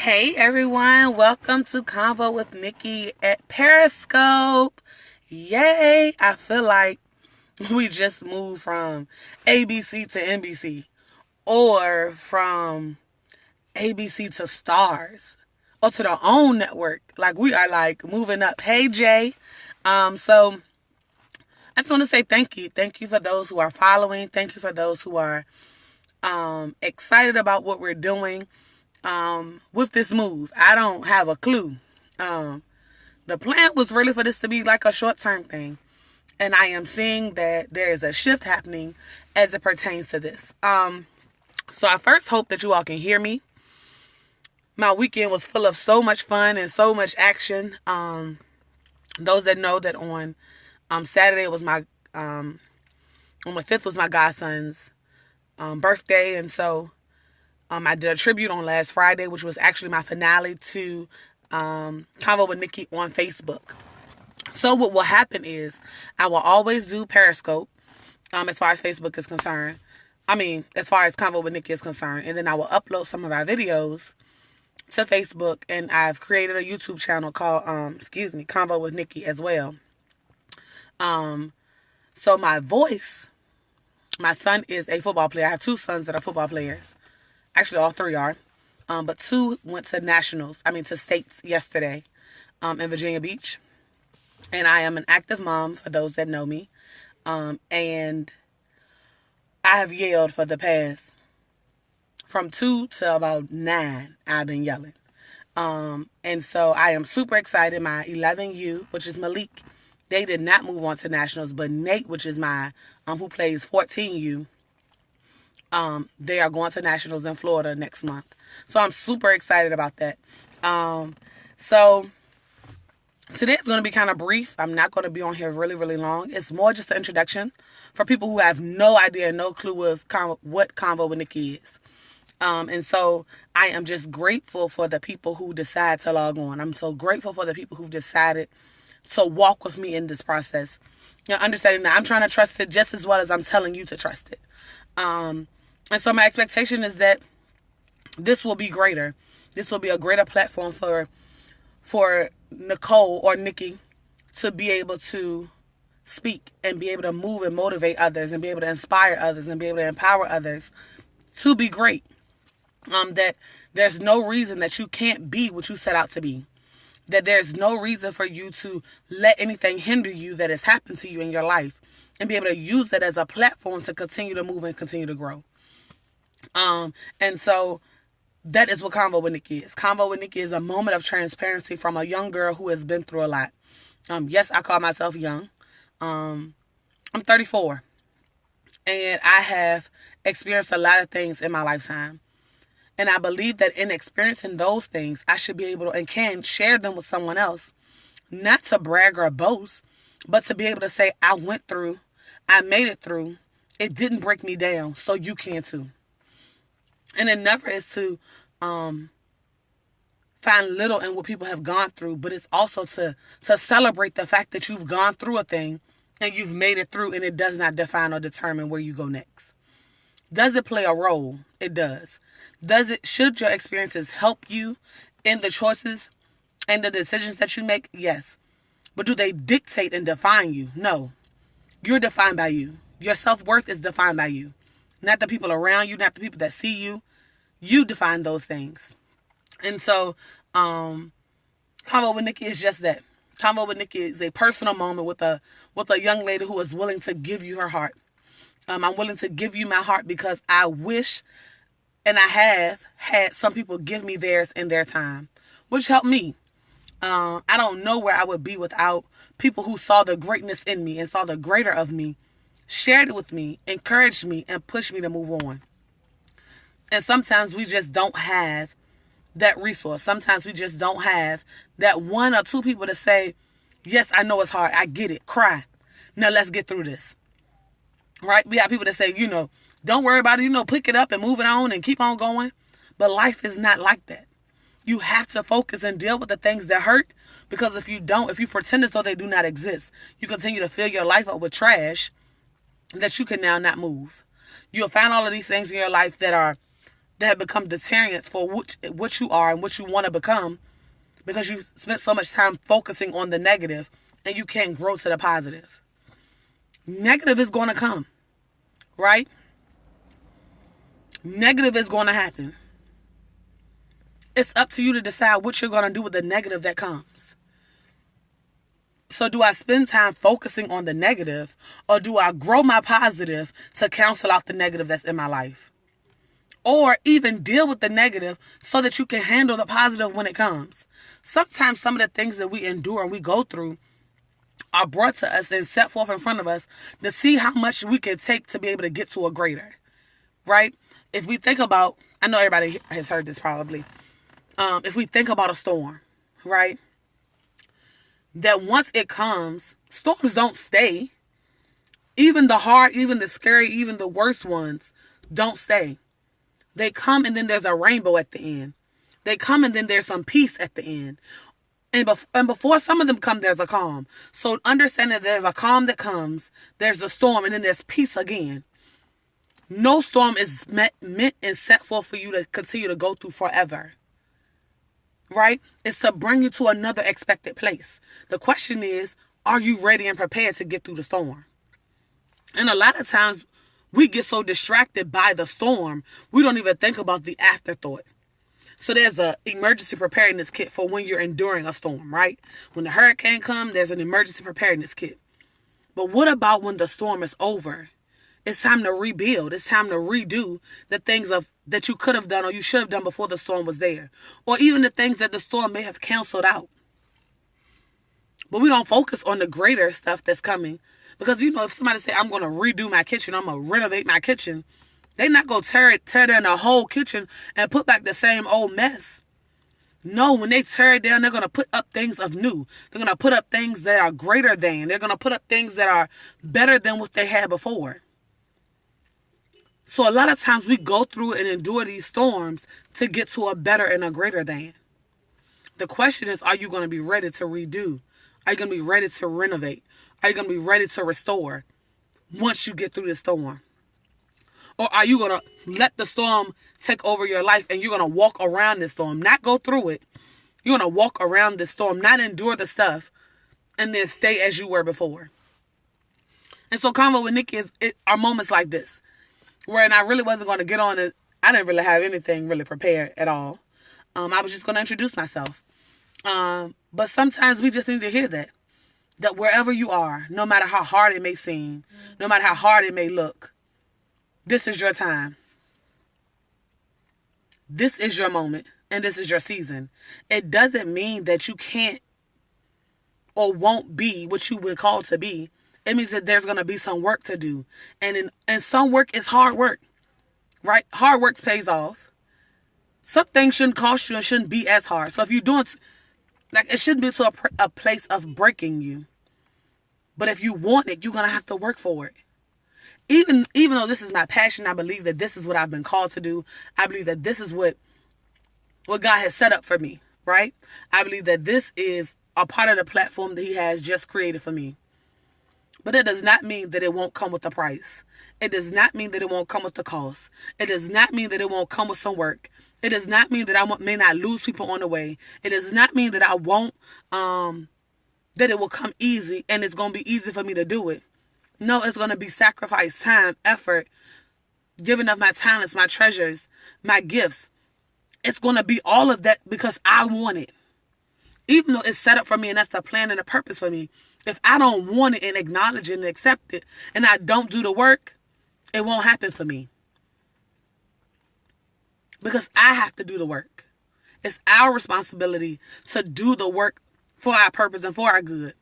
Hey everyone, welcome to Convo with Nikki at Periscope. Yay! I feel like we just moved from ABC to NBC or from ABC to Stars or to their own network. Like we are like moving up. Hey Jay. So I just want to say thank you. Thank you for those who are following. Thank you for those who are excited about what we're doing. With this move. I don't have a clue. The plan was really for this to be like a short-term thing. And I am seeing that there is a shift happening as it pertains to this. So I first hope that you all can hear me. My weekend was full of so much fun and so much action. Those that know that on Saturday was on the 5th was my godson's birthday. And so I did a tribute on last Friday, which was actually my finale to Convo with Nikki on Facebook. So what will happen is I will always do Periscope as far as Facebook is concerned. As far as Convo with Nikki is concerned. And then I will upload some of our videos to Facebook. And I've created a YouTube channel called, Convo with Nikki as well. So my son is a football player. I have two sons that are football players. Actually, all three are. But two went to states yesterday in Virginia Beach. And I am an active mom, for those that know me. And I have yelled for the past, from 2 to about 9, I've been yelling. And so I am super excited. My 11U, which is Malik, they did not move on to nationals. But Nate, which is my, who plays 14U, they are going to nationals in Florida next month. So I'm super excited about that. So today's going to be kind of brief. I'm not going to be on here really, really long. It's more just an introduction for people who have no idea, no clue of what Convo with Nikki is. And so I am just grateful for the people who decide to log on. I'm so grateful for the people who've decided to walk with me in this process. Understanding that I'm trying to trust it just as well as I'm telling you to trust it. And so my expectation is that this will be greater. This will be a greater platform for Nicole or Nikki to be able to speak and be able to move and motivate others and be able to inspire others and be able to empower others to be great. That there's no reason that you can't be what you set out to be. That there's no reason for you to let anything hinder you that has happened to you in your life and be able to use that as a platform to continue to move and continue to grow. And so that is what Convo with Nikki is. Convo with Nikki is a moment of transparency from a young girl who has been through a lot. Yes, I call myself young. I'm 34. And I have experienced a lot of things in my lifetime. And I believe that in experiencing those things, I should be able to and can share them with someone else. Not to brag or boast, but to be able to say, I went through, I made it through. It didn't break me down, so you can too. And it never is to find little in what people have gone through, but it's also to celebrate the fact that you've gone through a thing and you've made it through, and it does not define or determine where you go next. Does it play a role? It does. Should your experiences help you in the choices and the decisions that you make? Yes. But do they dictate and define you? No. You're defined by you. Your self-worth is defined by you. Not the people around you, not the people that see you. You define those things. And so, Convo with Nikki is just that. Convo with Nikki is a personal moment with a young lady who is willing to give you her heart. I'm willing to give you my heart because I wish, and I have had some people give me theirs in their time, which helped me. I don't know where I would be without people who saw the greatness in me and saw the greater of me, shared it with me, encouraged me, and pushed me to move on. And sometimes we just don't have that resource. Sometimes we just don't have that one or two people to say, yes, I know it's hard. I get it. Cry. Now let's get through this. Right? We have people that say, don't worry about it. Pick it up and move it on and keep on going. But life is not like that. You have to focus and deal with the things that hurt, because if you pretend as though they do not exist, you continue to fill your life up with trash that you can now not move. You'll find all of these things in your life that that have become deterrents for what you are and what you want to become, because you spent so much time focusing on the negative and you can't grow to the positive. Negative is going to come, right? Negative is going to happen. It's up to you to decide what you're going to do with the negative that comes. So do I spend time focusing on the negative, or do I grow my positive to cancel out the negative that's in my life? Or even deal with the negative so that you can handle the positive when it comes. Sometimes some of the things that we endure and we go through are brought to us and set forth in front of us to see how much we can take to be able to get to a greater, right? If we think about, I know everybody has heard this probably. If we think about a storm, right? That once it comes, storms don't stay. Even the hard, even the scary, even the worst ones don't stay. They come and then there's a rainbow at the end. They come and then there's some peace at the end. And before some of them come, there's a calm. So understand that there's a calm that comes, there's a storm, and then there's peace again. No storm is meant and set forth for you to continue to go through forever. Right? It's to bring you to another expected place. The question is, are you ready and prepared to get through the storm? And a lot of times we get so distracted by the storm, we don't even think about the afterthought. So there's an emergency preparedness kit for when you're enduring a storm, right? When the hurricane comes, there's an emergency preparedness kit. But what about when the storm is over? It's time to rebuild. It's time to redo the things that you could have done or you should have done before the storm was there. Or even the things that the storm may have canceled out. But we don't focus on the greater stuff that's coming. Because, if somebody say, I'm going to redo my kitchen, I'm going to renovate my kitchen, they're not going to tear down the whole kitchen and put back the same old mess. No, when they tear it down, they're going to put up things of new. They're going to put up things that are greater than. They're going to put up things that are better than what they had before. So a lot of times we go through and endure these storms to get to a better and a greater than. The question is, are you going to be ready to redo? Are you going to be ready to renovate? Are you going to be ready to restore once you get through the storm? Or are you going to let the storm take over your life and you're going to walk around this storm, not go through it? You're going to walk around the storm, not endure the stuff, and then stay as you were before. And so Convo with Nikki are moments like this, where I really wasn't going to get on it. I didn't really have anything really prepared at all. I was just going to introduce myself. But sometimes we just need to hear that wherever you are, no matter how hard it may seem, no matter how hard it may look, this is your time. This is your moment, and this is your season. It doesn't mean that you can't or won't be what you were called to be. It means that there's going to be some work to do. And some work is hard work, right? Hard work pays off. Some things shouldn't cost you and shouldn't be as hard. So if you're doing, it shouldn't be to a place of breaking you. But if you want it, you're going to have to work for it. Even though this is my passion, I believe that this is what I've been called to do. I believe that this is what God has set up for me, right? I believe that this is a part of the platform that He has just created for me. But it does not mean that it won't come with a price. It does not mean that it won't come with the cost. It does not mean that it won't come with some work. It does not mean that I may not lose people on the way. It does not mean that I won't, that it will come easy and it's going to be easy for me to do it. No, it's going to be sacrifice, time, effort, giving of my talents, my treasures, my gifts. It's going to be all of that because I want it. Even though it's set up for me and that's the plan and the purpose for me, if I don't want it and acknowledge it and accept it and I don't do the work, it won't happen for me. Because I have to do the work. It's our responsibility to do the work for our purpose and for our good.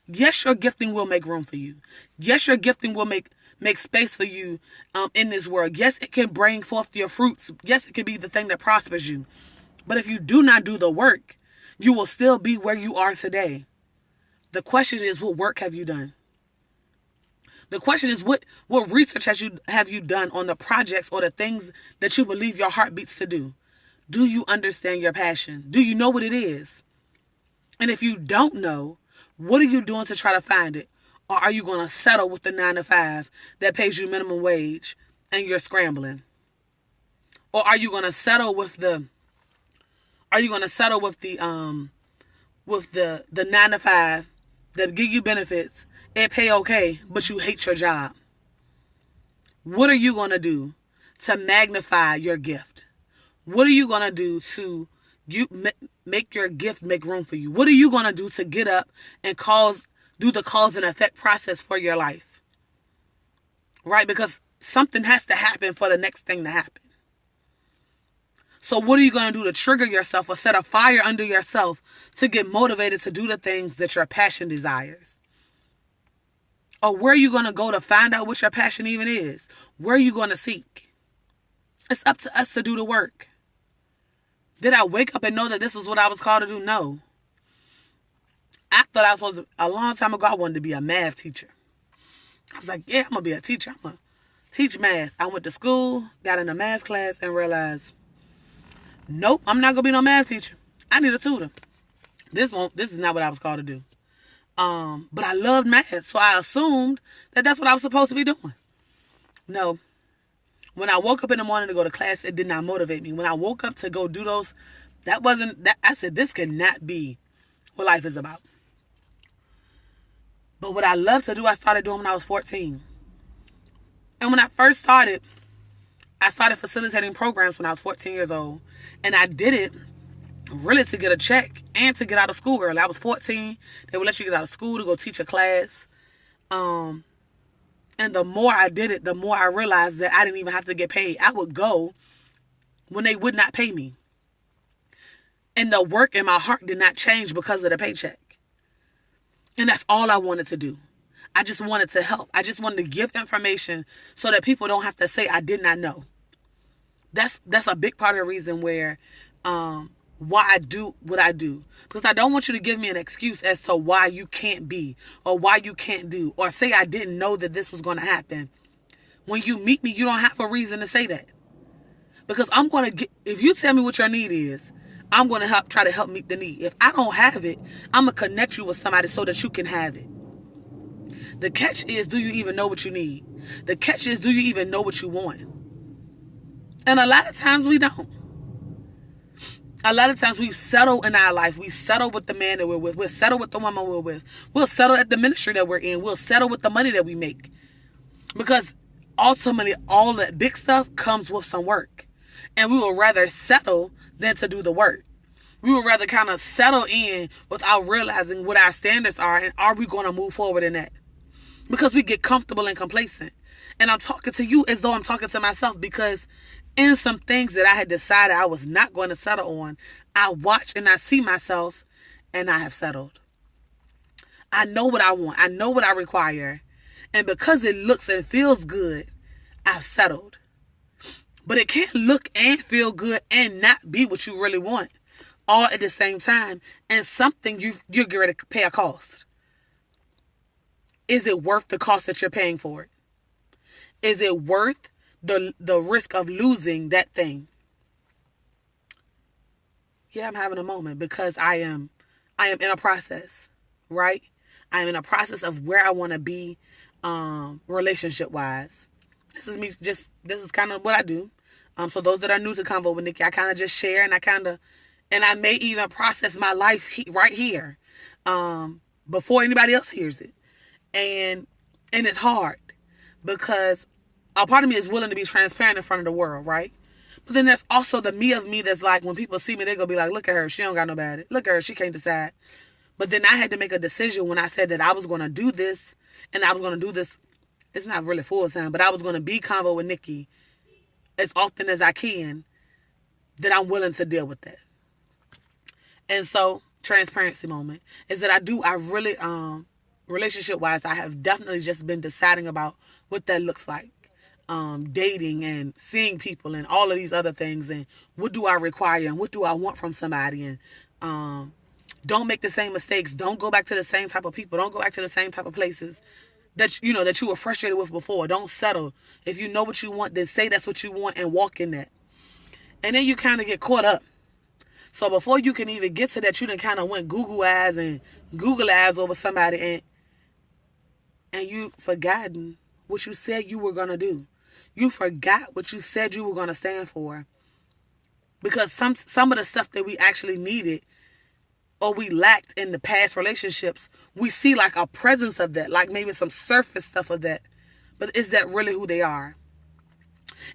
Yes, your gifting will make room for you. Yes, your gifting will make space for you in this world. Yes, it can bring forth your fruits. Yes, it can be the thing that prospers you. But if you do not do the work, you will still be where you are today. The question is, what work have you done? The question is, what research have you done on the projects or the things that you believe your heart beats to do? Do you understand your passion? Do you know what it is? And if you don't know, what are you doing to try to find it? Or are you going to settle with the 9 to 5 that pays you minimum wage and you're scrambling? Or are you going to settle with the the 9 to 5 that give you benefits and pay okay, but you hate your job? What are you going to do to magnify your gift? What are you going to do to make your gift make room for you? What are you going to do to get up and do the cause and effect process for your life? Right? Because something has to happen for the next thing to happen. So what are you going to do to trigger yourself or set a fire under yourself to get motivated to do the things that your passion desires? Or where are you going to go to find out what your passion even is? Where are you going to seek? It's up to us to do the work. Did I wake up and know that this was what I was called to do? No. I thought I was supposed to, a long time ago, I wanted to be a math teacher. I was like, yeah, I'm going to be a teacher. I'm going to teach math. I went to school, got in a math class, and realized, nope, I'm not going to be no math teacher. I need a tutor. This is not what I was called to do. But I loved math, so I assumed that that's what I was supposed to be doing. No. When I woke up in the morning to go to class, it did not motivate me. When I woke up to go do those, I said, this cannot be what life is about. But what I love to do, I started doing when I was 14. And when I first started, I started facilitating programs when I was 14 years old. And I did it really to get a check and to get out of school early. I was 14. They would let you get out of school to go teach a class. And the more I did it, the more I realized that I didn't even have to get paid. I would go when they would not pay me. And the work in my heart did not change because of the paycheck. And that's all I wanted to do. I just wanted to help. I just wanted to give information so that people don't have to say I did not know. That's a big part of the reason why I do what I do. Because I don't want you to give me an excuse as to why you can't be or why you can't do or say I didn't know that this was going to happen. When you meet me, you don't have a reason to say that. Because if you tell me what your need is, I'm going to try to help meet the need. If I don't have it, I'm going to connect you with somebody so that you can have it. The catch is, do you even know what you need? The catch is, do you even know what you want? And a lot of times we don't. A lot of times we settle in our life. We settle with the man that we're with. We'll settle with the woman we're with. We'll settle at the ministry that we're in. We'll settle with the money that we make. Because ultimately, all that big stuff comes with some work. And we will rather settle than to do the work. We would rather kind of settle in without realizing what our standards are and are we going to move forward in that. Because we get comfortable and complacent. And I'm talking to you as though I'm talking to myself because in some things that I had decided I was not going to settle on, I watch and I see myself and I have settled. I know what I want. I know what I require. And because it looks and feels good, I've settled. But it can't look and feel good and not be what you really want all at the same time. And something you're going to pay a cost. Is it worth the cost that you're paying for it? Is it worth the risk of losing that thing? Yeah, I'm having a moment because I am in a process, right? I am in a process of where I want to be relationship wise. This is kind of what I do. So those that are new to Convo with Nikki, I kind of just share and I may even process my life right here before anybody else hears it. And it's hard because a part of me is willing to be transparent in front of the world, right? But then there's also the me of me that's like, when people see me, they're going to be like, look at her. She don't got nobody. Look at her. She can't decide. But then I had to make a decision when I said that I was going to do this and I was going to do this. It's not really full time, but I was going to be Convo with Nikki as often as I can, that I'm willing to deal with that. And so, transparency moment is that I really, relationship-wise, I have definitely just been deciding about what that looks like. Dating and seeing people and all of these other things and what do I require and what do I want from somebody and don't make the same mistakes. Don't go back to the same type of people. Don't go back to the same type of places that you were frustrated with before. Don't settle. If you know what you want, then say that's what you want and walk in that. And then you kind of get caught up. So before you can even get to that, you done kind of went Google eyes over somebody and you forgotten what you said you were going to do. You forgot what you said you were going to stand for. Because some of the stuff that we actually needed or we lacked in the past relationships, we see like a presence of that, like maybe some surface stuff of that. But is that really who they are?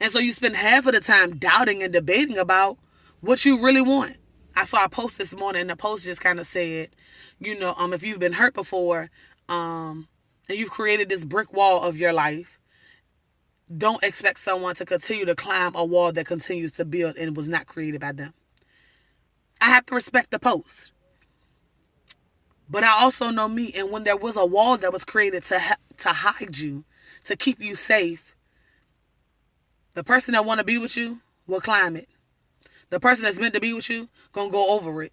And so you spend half of the time doubting and debating about what you really want. I saw a post this morning, and the post just kind of said, if you've been hurt before, and you've created this brick wall of your life, don't expect someone to continue to climb a wall that continues to build and was not created by them. I have to respect the post. But I also know me, and when there was a wall that was created to hide you, to keep you safe, the person that want to be with you will climb it. The person that's meant to be with you gonna go over it,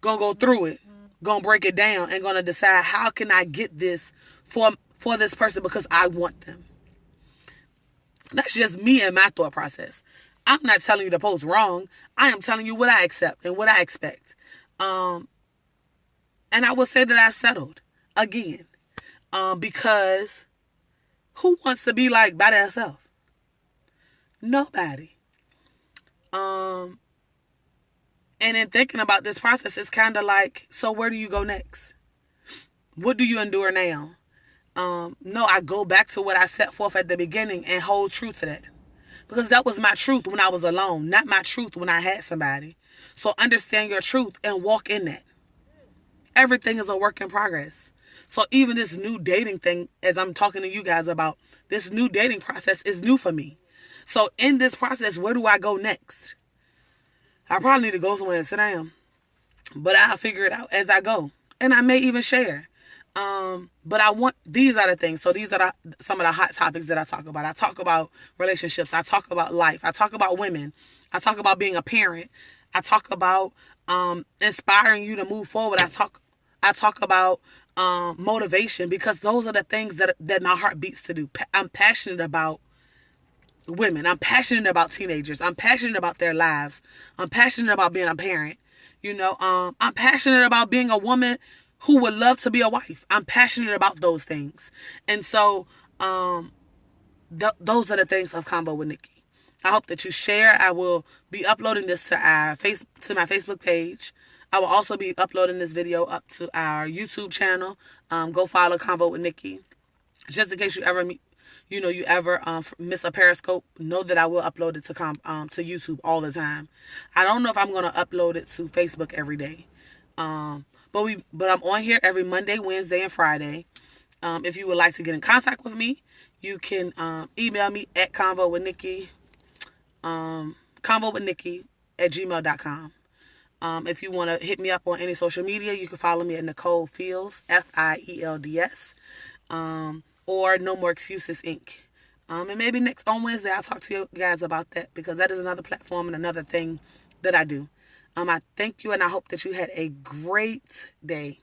gonna go through it, gonna break it down, and gonna decide how can I get this for this person because I want them. That's just me and my thought process. I'm not telling you the post wrong. I am telling you what I accept and what I expect. And I will say that I've settled again, because who wants to be like by themselves? Nobody. And in thinking about this process, it's kind of like, so where do you go next? What do you endure now? No, I go back to what I set forth at the beginning and hold true to that. Because that was my truth when I was alone, not my truth when I had somebody. So understand your truth and walk in that. Everything is a work in progress. So even this new dating thing, as I'm talking to you guys about, this new dating process is new for me. So in this process, where do I go next? I probably need to go somewhere and sit down. But I'll figure it out as I go. And I may even share. But these are the things. So these are some of the hot topics that I talk about. I talk about relationships. I talk about life. I talk about women. I talk about being a parent. I talk about inspiring you to move forward. I talk about motivation, because those are the things that my heart beats to do. I'm passionate about women. I'm passionate about teenagers. I'm passionate about their lives. I'm passionate about being a parent. I'm passionate about being a woman who would love to be a wife. I'm passionate about those things. And so those are the things of Convo with Nikki. I hope that you share. I will be uploading this to my Facebook page. I will also be uploading this video up to our YouTube channel. Go follow Convo with Nikki. Just in case you ever miss a Periscope, know that I will upload it to YouTube all the time. I don't know if I'm going to upload it to Facebook every day. But I'm on here every Monday, Wednesday, and Friday. If you would like to get in contact with me, you can email me at convowithnikki, convowithnikki@gmail.com. If you want to hit me up on any social media, you can follow me at Nicole Fields, Fields, or No More Excuses Inc. And maybe on Wednesday I'll talk to you guys about that, because that is another platform and another thing that I do. I thank you, and I hope that you had a great day.